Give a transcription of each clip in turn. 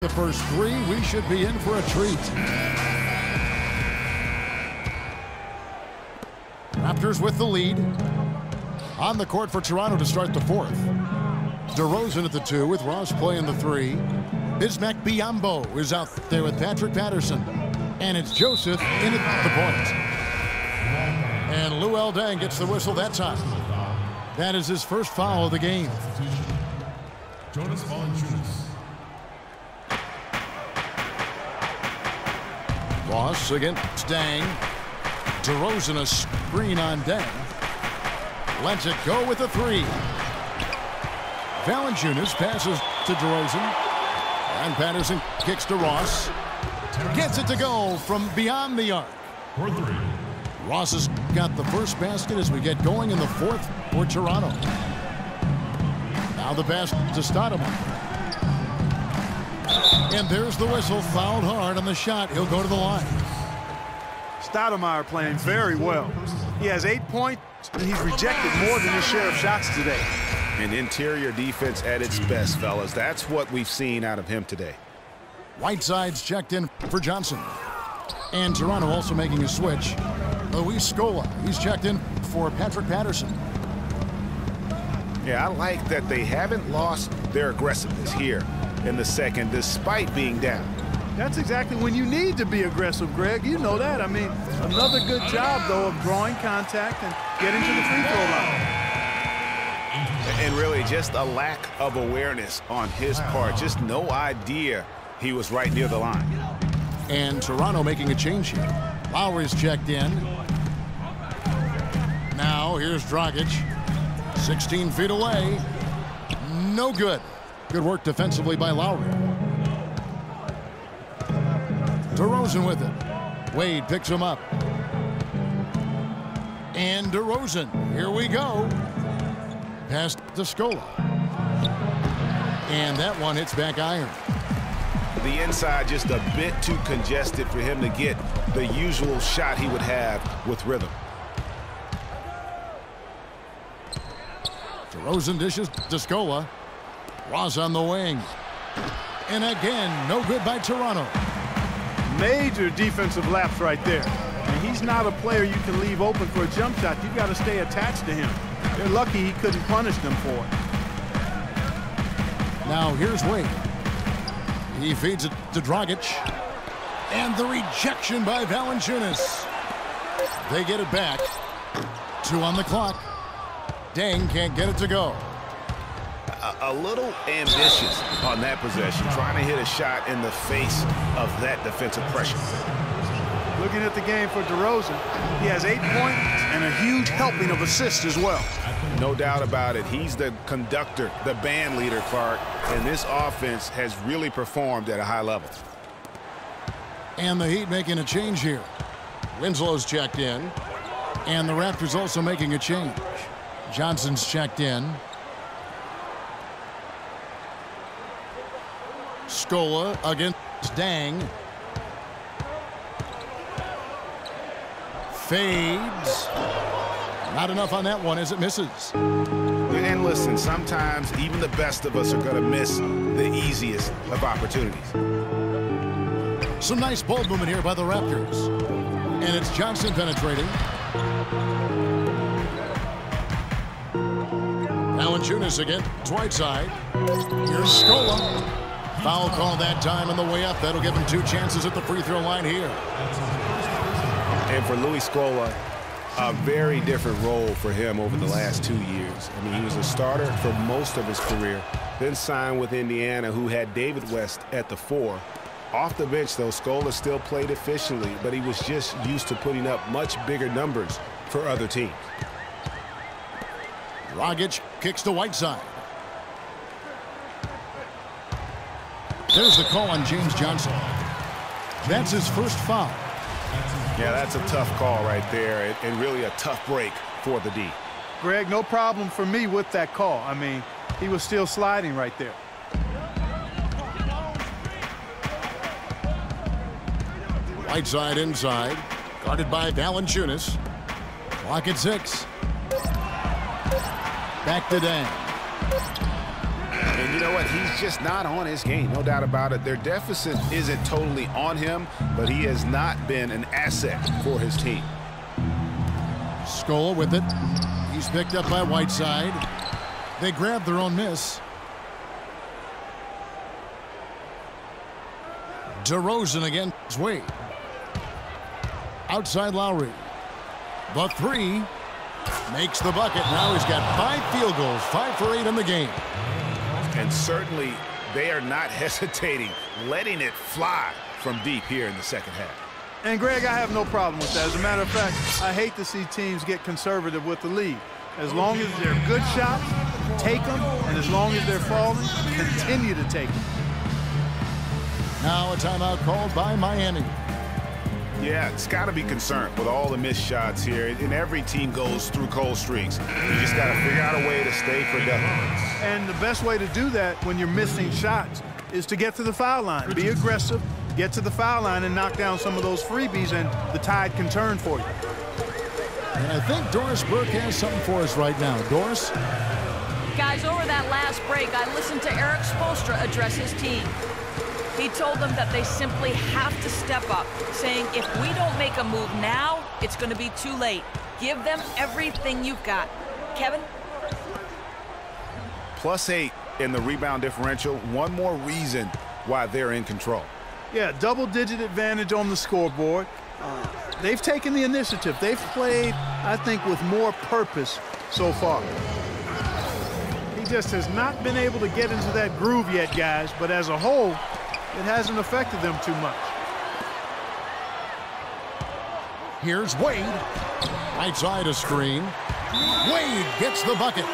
The first three, we should be in for a treat. Raptors with the lead. On the court for Toronto to start the fourth. DeRozan at the 2 with Ross playing the 3. Bismack Biyombo is out there with Patrick Patterson. And it's Joseph in at the point. And Luol Deng gets the whistle that time. That is his first foul of the game. Jonas Valanciunas. Ross against Deng. DeRozan a screen on Deng. Lets it go with a 3. Valanciunas passes to DeRozan. And Patterson kicks to Ross. Gets it to go from beyond the arc. For 3. Ross has got the first basket as we get going in the fourth for Toronto. Now the pass to Stoudemire. And there's the whistle. Fouled hard on the shot. He'll go to the line. Stoudemire playing very well. He has 8 points, and he's rejected more than his share of shots today. An interior defense at its best, fellas. That's what we've seen out of him today. Whiteside's checked in for Johnson. And Toronto also making a switch. Luis Scola, he's checked in for Patrick Patterson. Yeah, I like that they haven't lost their aggressiveness here in the second, despite being down. That's exactly when you need to be aggressive, Greg. You know that. I mean, another good job, though, of drawing contact and getting to the free throw line. And really just a lack of awareness on his part. Just no idea he was right near the line. And Toronto making a change here. Lowry's checked in. Now here's Dragic. 16 feet away. No good. Good work defensively by Lowry. DeRozan with it. Wade picks him up. And DeRozan. Here we go. Pass to Scola. And that one hits back iron. The inside just a bit too congested for him to get the usual shot he would have with rhythm. DeRozan dishes to Scola. Ross on the wing. And again, no good by Toronto. Major defensive lapse right there. And he's not a player you can leave open for a jump shot. You've got to stay attached to him. They're lucky he couldn't punish them for it. Now here's Wade. He feeds it to Dragic. And the rejection by Valanciunas. They get it back. 2 on the clock. Deng can't get it to go. A little ambitious on that possession, trying to hit a shot in the face of that defensive pressure. Looking at the game for DeRozan, he has 8 points and a huge helping of assists as well. No doubt about it. He's the conductor, the band leader, Clark, and this offense has really performed at a high level. And the Heat making a change here. Winslow's checked in. And the Raptors also making a change. Johnson's checked in. Scola against Deng. Fades. Not enough on that one as it misses. And listen, sometimes even the best of us are going to miss the easiest of opportunities. Some nice ball movement here by the Raptors. And it's Johnson penetrating. Valanciunas again. Whiteside. Here's Scola. Foul call that time on the way up. That'll give him 2 chances at the free throw line here. And for Luis Scola, a very different role for him over the last 2 years. I mean, he was a starter for most of his career, then signed with Indiana, who had David West at the 4. Off the bench, though, Scola still played efficiently, but he was just used to putting up much bigger numbers for other teams. Dragic kicks to Whiteside. There's the call on James Johnson. That's his first foul. Yeah, that's a tough call right there, and really a tough break for the D. Greg, no problem for me with that call. I mean, he was still sliding right there. Whiteside inside, guarded by Valanciunas. Clock at 6. Back to Deng. And you know what? He's just not on his game, no doubt about it. Their deficit isn't totally on him, but he has not been an asset for his team. Scola with it. He's picked up by Whiteside. They grab their own miss. DeRozan against Wade. Outside Lowry. The three makes the bucket. Now he's got 5 field goals, 5 for 8 in the game. And certainly they are not hesitating, letting it fly from deep here in the second half. And Greg, I have no problem with that. As a matter of fact, I hate to see teams get conservative with the lead. As long as they're good shots, take them, and as long as they're falling, continue to take them. Now a timeout called by Miami. Yeah, it's got to be concerned with all the missed shots here, and every team goes through cold streaks. You just got to figure out a way to stay productive. And the best way to do that when you're missing shots is to get to the foul line. Be aggressive, get to the foul line, and knock down some of those freebies, and the tide can turn for you. And I think Doris Burke has something for us right now. Doris? Guys, over that last break, I listened to Eric Spoelstra address his team. He told them that they simply have to step up, saying if we don't make a move now, it's going to be too late. Give them everything you've got. Kevin? +8 in the rebound differential. One more reason why they're in control. Yeah, double-digit advantage on the scoreboard. They've taken the initiative. They've played, I think, with more purpose so far. He just has not been able to get into that groove yet, guys, but as a whole, it hasn't affected them too much. Here's Wade. Right side a screen. Wade gets the bucket.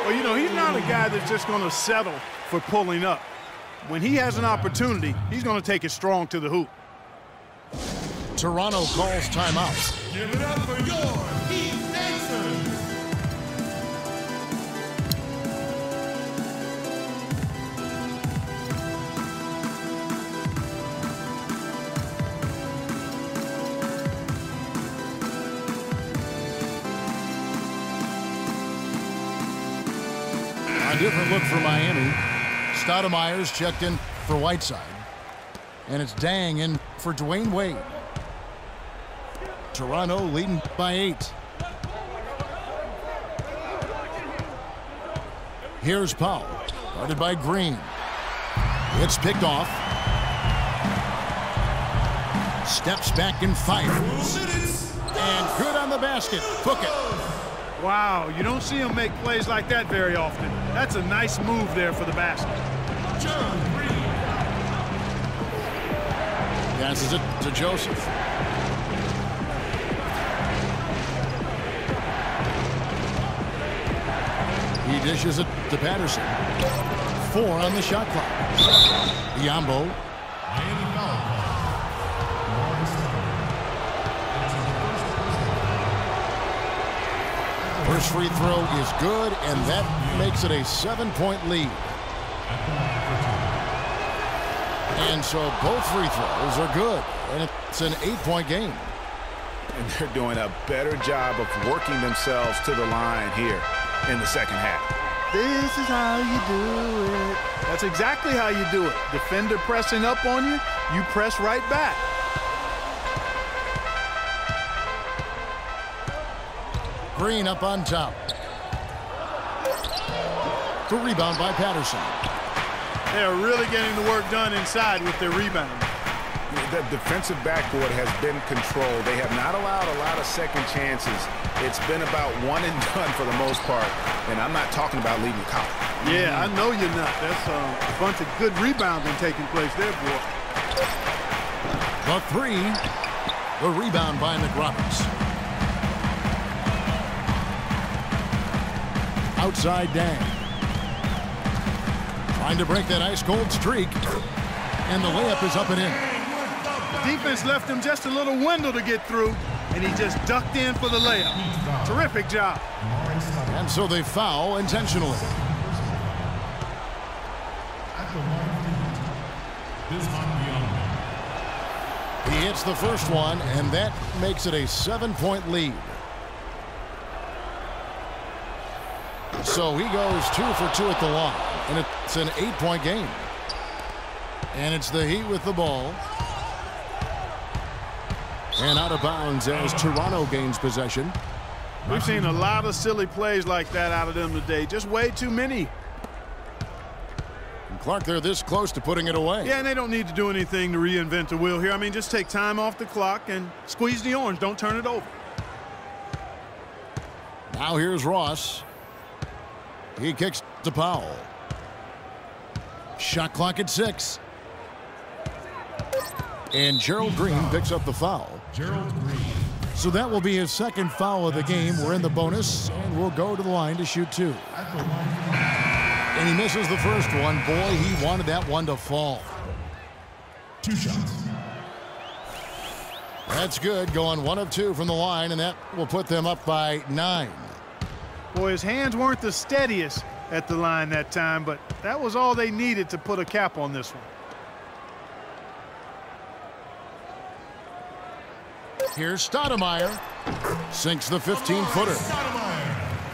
Well, you know, he's not a guy that's just going to settle for pulling up. When he has an opportunity, he's going to take it strong to the hoop. Toronto calls timeout. Give it up for your Heat Answers. A different look for Miami. Stoudemire's checked in for Whiteside. And it's Dang in for Dwayne Wade. Toronto leading by 8. Here's Powell. Guarded by Green. It's picked off. Steps back and fires. And good on the basket. Took it. Wow, you don't see him make plays like that very often. That's a nice move there for the basket. Passes it to Joseph. He dishes it to Patterson. 4 on the shot clock. Biombo. First free throw is good, and that makes it a 7-point lead. And so both free throws are good, and it's an 8-point game. And they're doing a better job of working themselves to the line here in the second half. This is how you do it. That's exactly how you do it. Defender pressing up on you, you press right back. Green up on top. The rebound by Patterson. They're really getting the work done inside with their rebound. The defensive backboard has been controlled. They have not allowed a lot of second chances. It's been about one and done for the most part. And I'm not talking about leading the college. Yeah, I know you're not. That's a bunch of good rebounding taking place there, boy. The three. The rebound by McRoberts. Outside Dang. Trying to break that ice-cold streak. And the layup is up and in. The defense left him just a little window to get through, and he just ducked in for the layup. Terrific job. And so they foul intentionally. He hits the first one, and that makes it a 7-point lead. So he goes 2 for 2 at the line. And it's an 8-point game. And it's the Heat with the ball. And out of bounds as Toronto gains possession. We've seen a lot of silly plays like that out of them today. Just way too many. And Clark, they're this close to putting it away. Yeah, and they don't need to do anything to reinvent the wheel here. I mean, just take time off the clock and squeeze the orange. Don't turn it over. Now here's Ross. He kicks to Powell. Shot clock at 6. And Gerald Green picks up the foul. Gerald Green. So that will be his second foul of the game. We're in the bonus, and we'll go to the line to shoot 2. And he misses the first one. Boy, he wanted that one to fall. 2 shots. That's good. Going 1 of 2 from the line, and that will put them up by 9. Boy, his hands weren't the steadiest at the line that time, but that was all they needed to put a cap on this one. Here's Stoudemire. Sinks the 15-footer.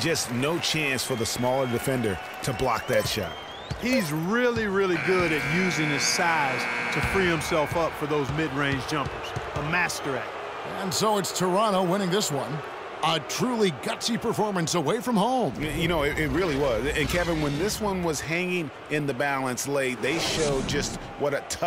Just no chance for the smaller defender to block that shot. He's really, really good at using his size to free himself up for those mid-range jumpers. A master at it. And so it's Toronto winning this one. A truly gutsy performance away from home. You know, it really was. And Kevin, when this one was hanging in the balance late, they showed just what a tough